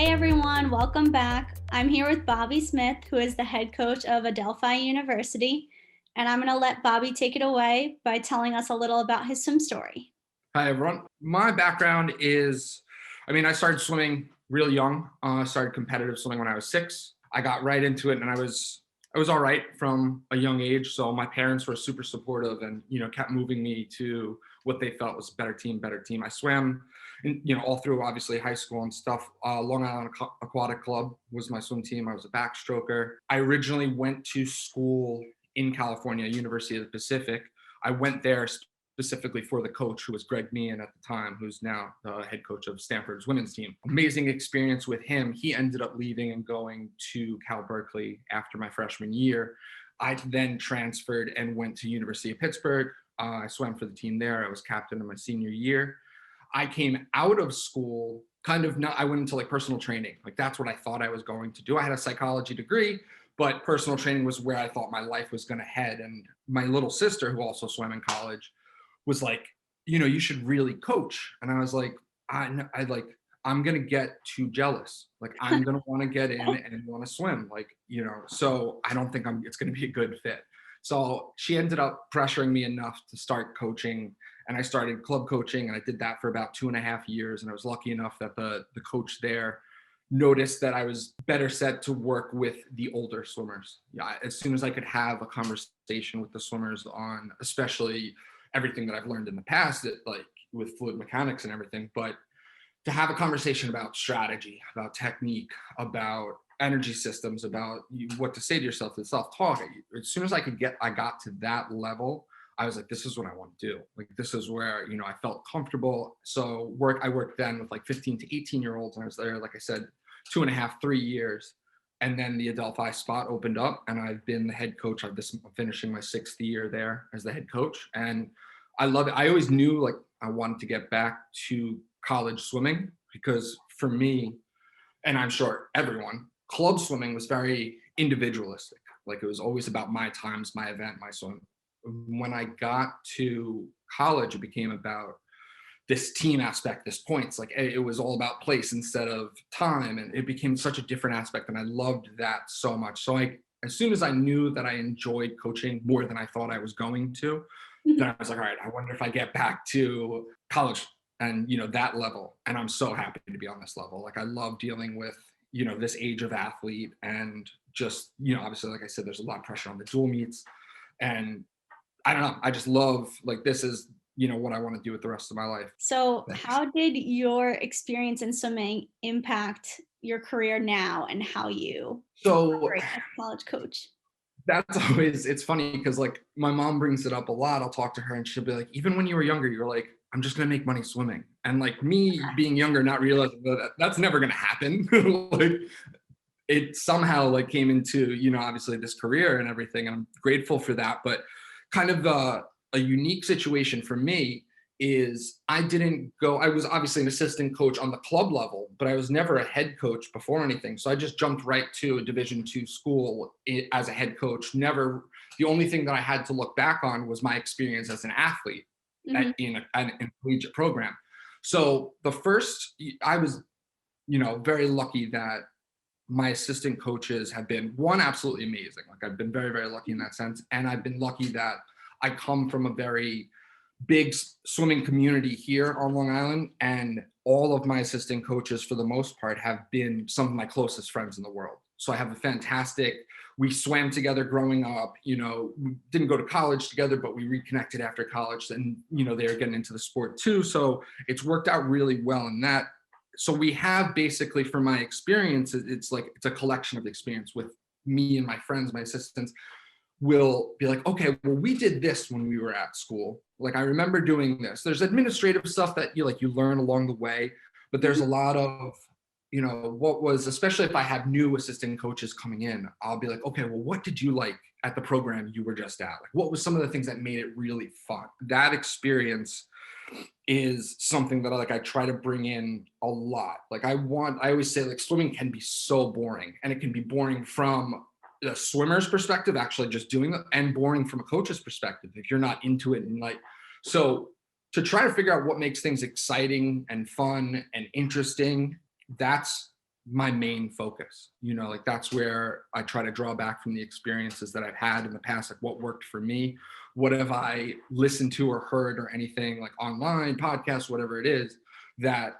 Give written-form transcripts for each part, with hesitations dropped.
Hey everyone, welcome back. I'm here with Bobby Smith, who is the head coach of Adelphi University, and I'm going to let Bobby take it away by telling us a little about his swim story. Hi, everyone. My background is, I started swimming real young. I started competitive swimming when I was 6. I got right into it, and I was all right from a young age. So my parents were super supportive, and kept moving me to what they felt was better team. I swam, all through obviously high school and stuff. Long Island Aquatic Club was my swim team. I was a backstroker. I originally went to school in California, University of the Pacific. I went there specifically for the coach, who was Greg Meehan at the time, who's now the head coach of Stanford's women's team. Amazing experience with him. He ended up leaving and going to Cal Berkeley after my freshman year. I then transferred and went to University of Pittsburgh. I swam for the team there. I was captain in my senior year. I came out of school I went into like personal training. Like that's what I thought I was going to do. I had a psychology degree, but personal training was where I thought my life was going to head. And my little sister, who also swam in college, was like, you should really coach. And I was like, I'm going to get too jealous. Like, I'm going to want to get in and want to swim. So I don't think it's going to be a good fit. So she ended up pressuring me enough to start coaching. And I started club coaching, and I did that for about 2.5 years. And I was lucky enough that the coach there noticed that I was better set to work with the older swimmers. Yeah, as soon as I could have a conversation with the swimmers on, especially everything that I've learned in the past, like with fluid mechanics and everything, but to have a conversation about strategy, about technique, about energy systems, about what to say to yourself, the self-talk. As soon as I got to that level, I was like, this is what I want to do. Like, this is where, I felt comfortable. So I worked then with like 15 to 18-year-olds, and I was there, like I said, 2.5, 3 years. And then the Adelphi spot opened up, and I've been the head coach. I'm finishing my 6th year there as the head coach. And I love it. I always knew like I wanted to get back to college swimming, because for me, and I'm sure everyone, club swimming was very individualistic. Like, it was always about my times, my event, my swim. When I got to college, it became about this team aspect, this points. Like, it was all about place instead of time, and it became such a different aspect, and I loved that so much. So as soon as I knew that I enjoyed coaching more than I thought I was going to, then I was like, all right, I wonder if I get back to college and that level. And I'm so happy to be on this level. Like, I love dealing with this age of athlete, and just obviously, like I said, there's a lot of pressure on the dual meets, and I don't know, I just love, like, this is what I want to do with the rest of my life. So, how did your experience in swimming impact your career now and how you So operate as a college coach? it's funny because like my mom brings it up a lot. I'll talk to her and she'll be like, even when you were younger, you're like, I'm just gonna make money swimming. And like, me being younger, not realizing that's never gonna happen. Like, it somehow like came into obviously this career and everything, and I'm grateful for that. But kind of a unique situation for me is I was obviously an assistant coach on the club level, but I was never a head coach before anything. So I just jumped right to a Division II school as a head coach. The only thing that I had to look back on was my experience as an athlete in a collegiate program. So I was, very lucky that my assistant coaches have been, one, absolutely amazing. Like, I've been very, very lucky in that sense. And I've been lucky that I come from a very big swimming community here on Long Island, and all of my assistant coaches, for the most part, have been some of my closest friends in the world. So I have we swam together growing up, we didn't go to college together, but we reconnected after college, and, they were getting into the sport too. So it's worked out really well in that. So we have basically, from my experience, it's a collection of experience with me and my friends, my assistants, will be like, okay, well, we did this when we were at school. Like, I remember doing this. There's administrative stuff that you learn along the way, but there's a lot of, especially if I have new assistant coaches coming in, I'll be like, okay, well, what did you like at the program you were just at? Like, what was some of the things that made it really fun? That experience is something that I try to bring in a lot. Like, I always say, like, swimming can be so boring, and it can be boring from a swimmer's perspective, actually just doing it, and boring from a coach's perspective if you're not into it. And so to try to figure out what makes things exciting and fun and interesting, that's my main focus. Like that's where I try to draw back from the experiences that I've had in the past, like what worked for me, what have I listened to or heard or anything like online, podcasts, whatever it is, that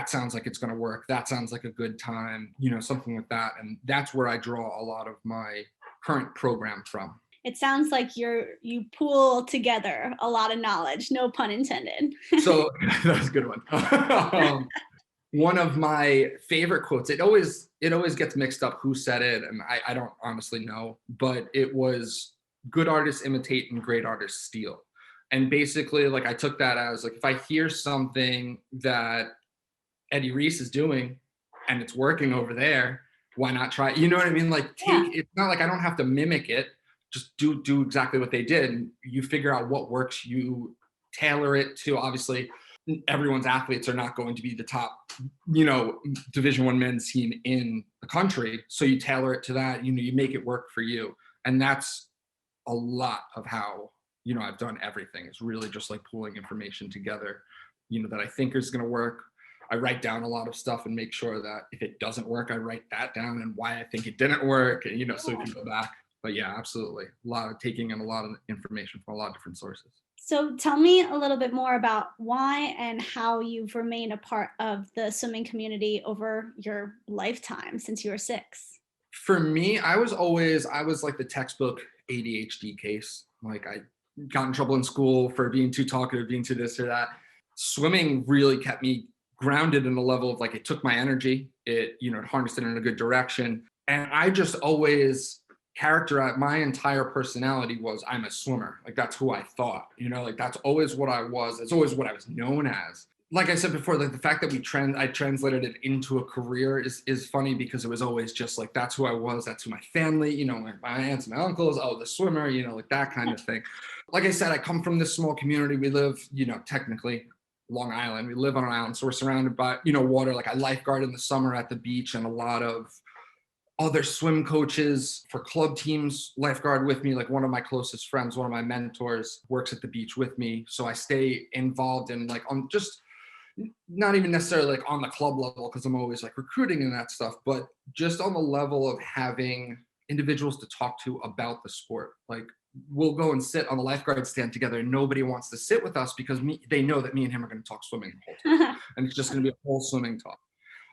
sounds like it's going to work. That sounds like a good time, something like that. And that's where I draw a lot of my current program from. It sounds like you pool together a lot of knowledge, no pun intended. So that was a good one. One of my favorite quotes, it always gets mixed up who said it, and I don't honestly know, but it was, good artists imitate and great artists steal. And basically, like, I took that as, like, if I hear something that Eddie Reese is doing and it's working over there, why not try? You know what I mean? Like, it's not like I don't have to mimic it, just do exactly what they did. And you figure out what works, you tailor it to, obviously, everyone's athletes are not going to be the top, Division I men's team in the country. So you tailor it to that, you make it work for you. And that's a lot of how, I've done everything. It's really just like pulling information together, that I think is going to work. I write down a lot of stuff and make sure that if it doesn't work, I write that down and why I think it didn't work, and, so we can go back. But yeah, absolutely. A lot of taking in a lot of information from a lot of different sources. So tell me a little bit more about why and how you've remained a part of the swimming community over your lifetime since you were 6. For me, I was like the textbook ADHD case. Like, I got in trouble in school for being too talkative, being too this or that. Swimming really kept me grounded in a level of, like, it took my energy, it harnessed it in a good direction. And I just always characterized, my entire personality was, I'm a swimmer. Like, that's who I thought, like that's always what I was. It's always what I was known as. Like I said before, like the fact that I translated it into a career is funny, because it was always just like, that's who I was. That's who my family, like my aunts and my uncles, oh, the swimmer, like that kind of thing. Like I said, I come from this small community. We live, technically Long Island. We live on an island, so we're surrounded by, water. Like, I lifeguard in the summer at the beach, and a lot of other swim coaches for club teams lifeguard with me. Like, one of my closest friends, one of my mentors, works at the beach with me. So I stay involved in, like, on just not even necessarily like on the club level, because I'm always like recruiting and that stuff, but just on the level of having individuals to talk to about the sport. Like, we'll go and sit on the lifeguard stand together, and nobody wants to sit with us because they know that me and him are going to talk swimming the whole time. And it's just going to be a whole swimming talk.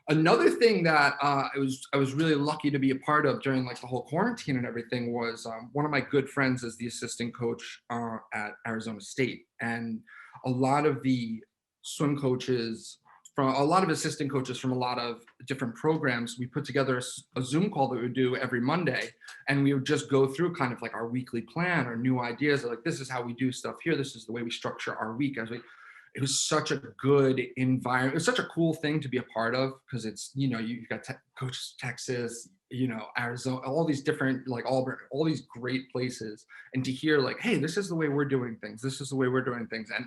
Another thing that I was really lucky to be a part of during, like, the whole quarantine and everything was, one of my good friends is the assistant coach at Arizona State. And a lot of the swim coaches, from a lot of assistant coaches from a lot of different programs, we put together a Zoom call that we would do every Monday. And we would just go through kind of like our weekly plan, our new ideas, like, this is how we do stuff here. This is the way we structure our week. It was such a good environment. It was such a cool thing to be a part of, because it's, you've got coaches, Texas, Arizona, all these different, like Auburn, all these great places. And to hear, like, hey, this is the way we're doing things. This is the way we're doing things. And,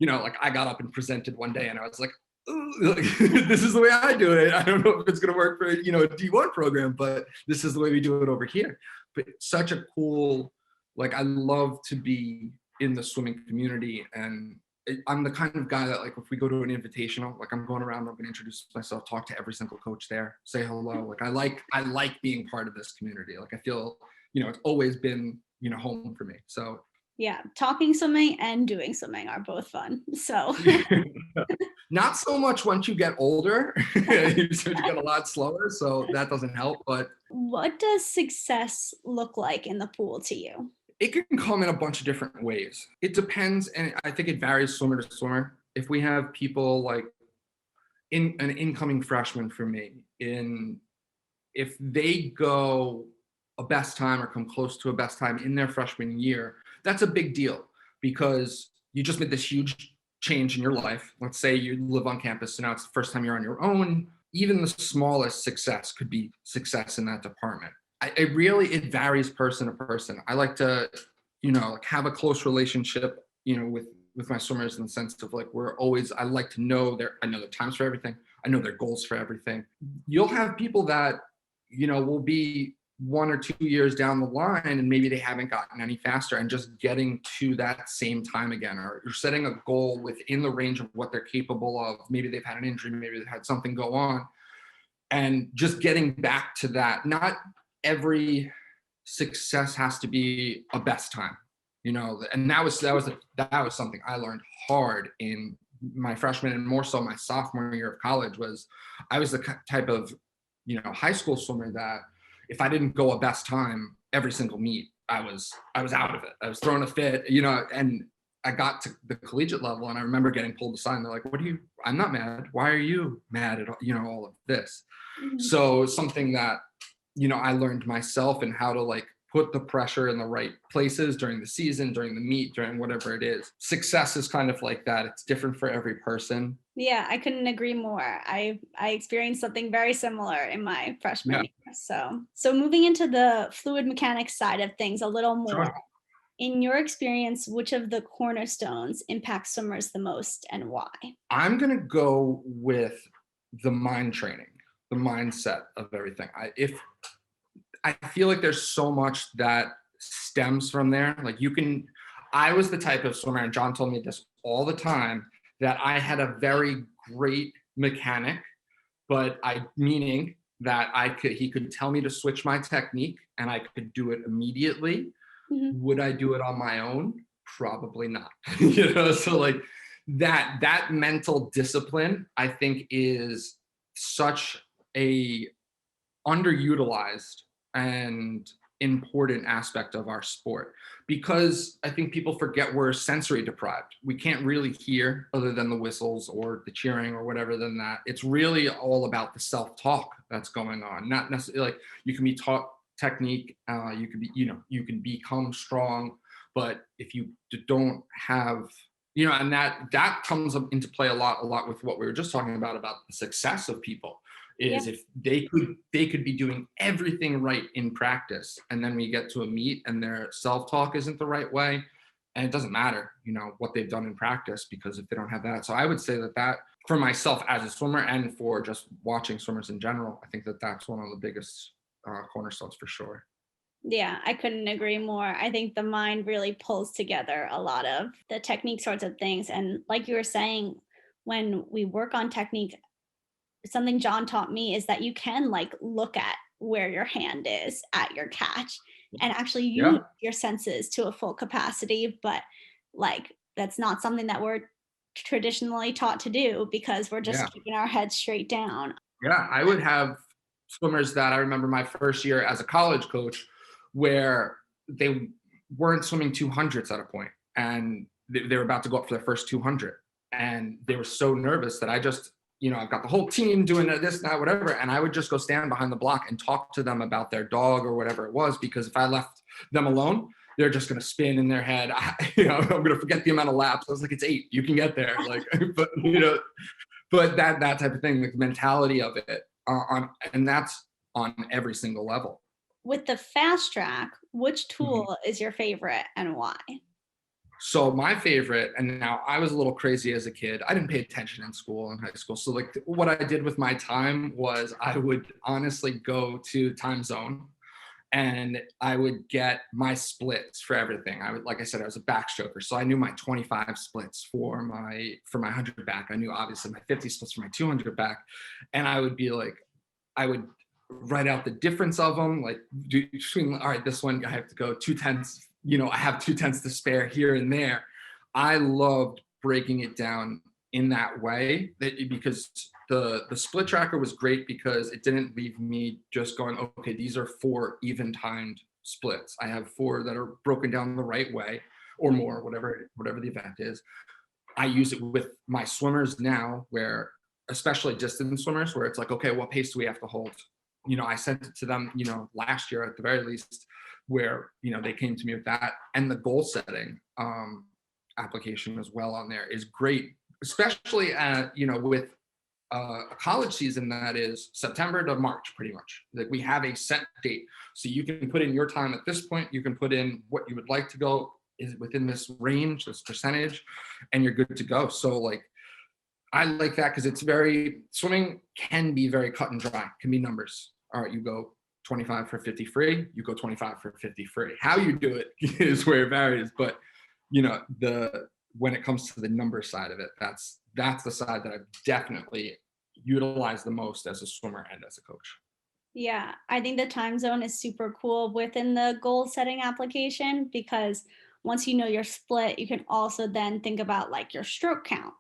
like, I got up and presented one day, and I was like, this is the way I do it. I don't know if it's going to work for, a D1 program, but this is the way we do it over here. But such a cool, like, I love to be in the swimming community. And I'm the kind of guy that, like, if we go to an invitational, like, I'm going around, I'm going to introduce myself, talk to every single coach there, say hello. Like, I like being part of this community. Like, I feel, it's always been, home for me. So yeah, talking swimming and doing swimming are both fun. So not so much once you get older. You start to get a lot slower, so that doesn't help. But what does success look like in the pool to you? It can come in a bunch of different ways. It depends, and I think it varies swimmer to swimmer. If we have people like an incoming freshman for me, if they go a best time or come close to a best time in their freshman year, that's a big deal, because you just made this huge change in your life. Let's say you live on campus, so now it's the first time you're on your own. Even the smallest success could be success in that department. It varies person to person. I like to, like, have a close relationship, with my swimmers, in the sense of, like, I like to know I know their times for everything. I know their goals for everything. You'll have people that, will be 1 or 2 years down the line, and maybe they haven't gotten any faster, and just getting to that same time again, or you're setting a goal within the range of what they're capable of. Maybe they've had an injury, maybe they've had something go on. And just getting back to that, not every success has to be a best time, and that was something I learned hard in my freshman and more so my sophomore year of college. Was I was the type of high school swimmer that if I didn't go a best time every single meet, I was out of it. I was throwing a fit, and I got to the collegiate level, and I remember getting pulled aside, and they're like, I'm not mad. Why are you mad at all of this? Mhm. So something that, I learned myself, and how to like put the pressure in the right places during the season, during the meet, during whatever it is. Success is kind of like that. It's different for every person. Yeah, I couldn't agree more. I experienced something very similar in my freshman Yeah, year. So moving into the fluid mechanics side of things a little more. sure. In your experience, which of the cornerstones impact swimmers the most and why? I'm going to go with the mind training, the mindset of everything. I feel like there's so much that stems from there. I was the type of swimmer, and John told me this all the time, that I had a very great mechanic, meaning that he could tell me to switch my technique and I could do it immediately. Mhm. Would I do it on my own? Probably not. So like that mental discipline, I think, is such a underutilized and important aspect of our sport, because I think people forget we're sensory deprived. We can't really hear other than the whistles or the cheering or whatever than that. It's really all about the self-talk that's going on. Not necessarily like you can be taught technique, you can be, you can become strong, but if you don't have, and that comes up into play a lot with what we were just talking about the success of people, Yeah. is if they could be doing everything right in practice, and then we get to a meet and their self-talk isn't the right way, and it doesn't matter what they've done in practice, because if they don't have that. So I would say that for myself as a swimmer, and for just watching swimmers in general, I think that's one of the biggest cornerstones for sure. Yeah, I couldn't agree more. I think the mind really pulls together a lot of the technique sorts of things. And like you were saying, when we work on technique, something John taught me is that you can like look at where your hand is at your catch and actually use Yeah, your senses to a full capacity. But like that's not something that we're traditionally taught to do because we're yeah. just keeping our heads straight down. Yeah, I would have swimmers that I remember my first year as a college coach, where they weren't swimming 200s at a point, and they were about to go up for their first 200. And they were so nervous that I just, I've got the whole team doing this, that, whatever. And I would just go stand behind the block and talk to them about their dog or whatever it was, because if I left them alone, they're just going to spin in their head. I'm going to forget the amount of laps. I was like, it's 8, you can get there. Like, but that type of thing, the mentality of it, and that's on every single level. With the fast track, which Mhm. tool is your favorite and why? So my favorite, and now I was a little crazy as a kid. I didn't pay attention in school and high school. So like what I did with my time was I would honestly go to Time Zone, and I would get my splits for everything. Like I said, I was a backstroker, so I knew my 25 splits for my 100 back. I knew obviously my 50 splits for my 200 back, and I would be like, I would write out the difference of them. Like between, all right, this one I have to go 2/10. I have 2/10 to spare here and there. I loved breaking it down in that way, because the split tracker was great, because it didn't leave me just going, okay, these are 4 even timed splits. I have 4 that are broken down the right way, or more, whatever the event is. I use it with my swimmers now, where especially distance swimmers, where it's like, okay, what pace do we have to hold? I sent it to them, last year at the very least, where they came to me with that. And the goal setting application as well on there is great, especially with a college season that is September to March, pretty much. Like we have a set date, so you can put in your time at this point. You can put in what you would like to go is within this range, this percentage, and you're good to go. So like I like that, because swimming can be very cut and dry, can be numbers. All right, you go 25 for 50 free, you go 25 for 50 free. How you do it is where it varies, but when it comes to the number side of it, that's the side that I've definitely utilize the most as a swimmer and as a coach. Yeah, I think the time zone is super cool within the goal setting application because once you know your split, you can also then think about like your stroke count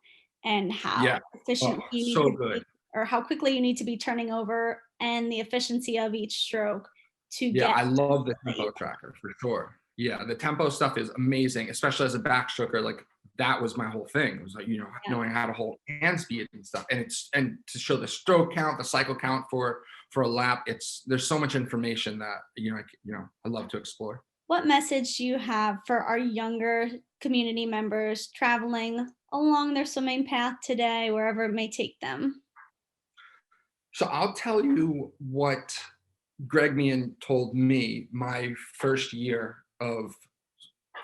and how Yeah. Oh, efficient you need so to good. be or how quickly you need to be turning over and the efficiency of each stroke to Yeah, get I love the that you tempo tracker for sure. Yeah, the tempo stuff is amazing, especially as a backstroker. Like that was my whole thing. It was like, yeah. knowing how to hold hand speed and stuff. And to show the stroke count, the cycle count for a lap. There's so much information that, I love to explore. What message do you have for our younger community members traveling along their swimming path today, wherever it may take them? So I'll tell you what Greg Meehan told me my first year of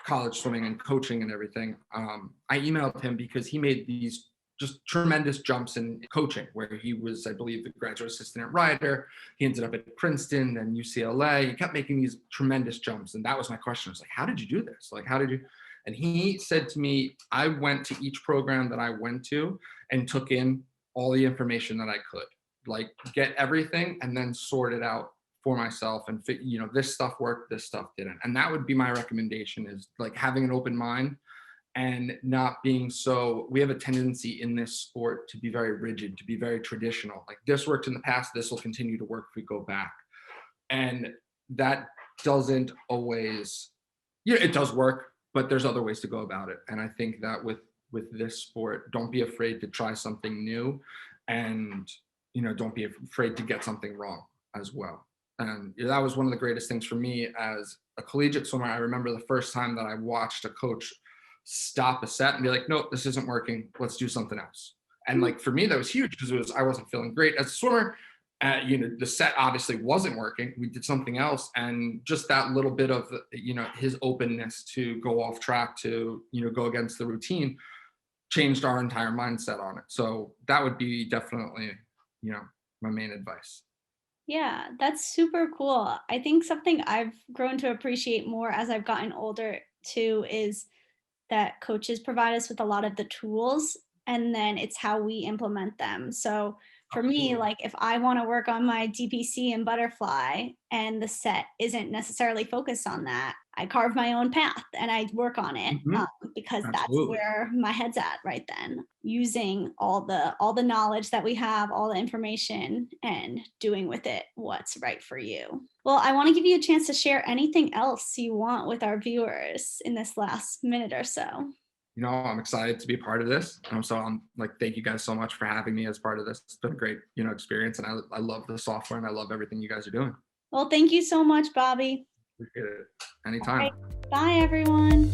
college swimming and coaching and everything. I emailed him because he made these just tremendous jumps in coaching, where he was, I believe, the graduate assistant at Ryder. He ended up at Princeton, then UCLA. He kept making these tremendous jumps. And that was my question. I was like, how did you do this? Like, how did you? And he said to me, I went to each program that I went to and took in all the information that I could, like get everything and then sort it out for myself and fit, this stuff worked, this stuff didn't. And that would be my recommendation, is like having an open mind and not being so, we have a tendency in this sport to be very rigid, to be very traditional. Like this worked in the past, this will continue to work if we go back. And that doesn't always, it does work, but there's other ways to go about it. And I think that with this sport, don't be afraid to try something new, and don't be afraid to get something wrong as well. And that was one of the greatest things for me as a collegiate swimmer. I remember the first time that I watched a coach stop a set and be like, nope, this isn't working. Let's do something else. And like for me, that was huge because I wasn't feeling great as a swimmer. The set obviously wasn't working. We did something else, and just that little bit of his openness to go off track, to go against the routine, changed our entire mindset on it. So that would be definitely my main advice. Yeah, that's super cool. I think something I've grown to appreciate more as I've gotten older too is that coaches provide us with a lot of the tools and then it's how we implement them. So for me, Absolutely. like if I want to work on my DPC and butterfly and the set isn't necessarily focused on that, I carve my own path and I work on it Mhm. because that's Absolutely. where my head's at right then. Using all the knowledge that we have, all the information, and doing with it what's right for you. Well, I want to give you a chance to share anything else you want with our viewers in this last minute or so. I'm excited to be a part of this. So I'm like, thank you guys so much for having me as part of this. It's been a great, experience. And I love the software and I love everything you guys are doing. Well, thank you so much, Bobby. Appreciate it. All right. Anytime. Bye, everyone.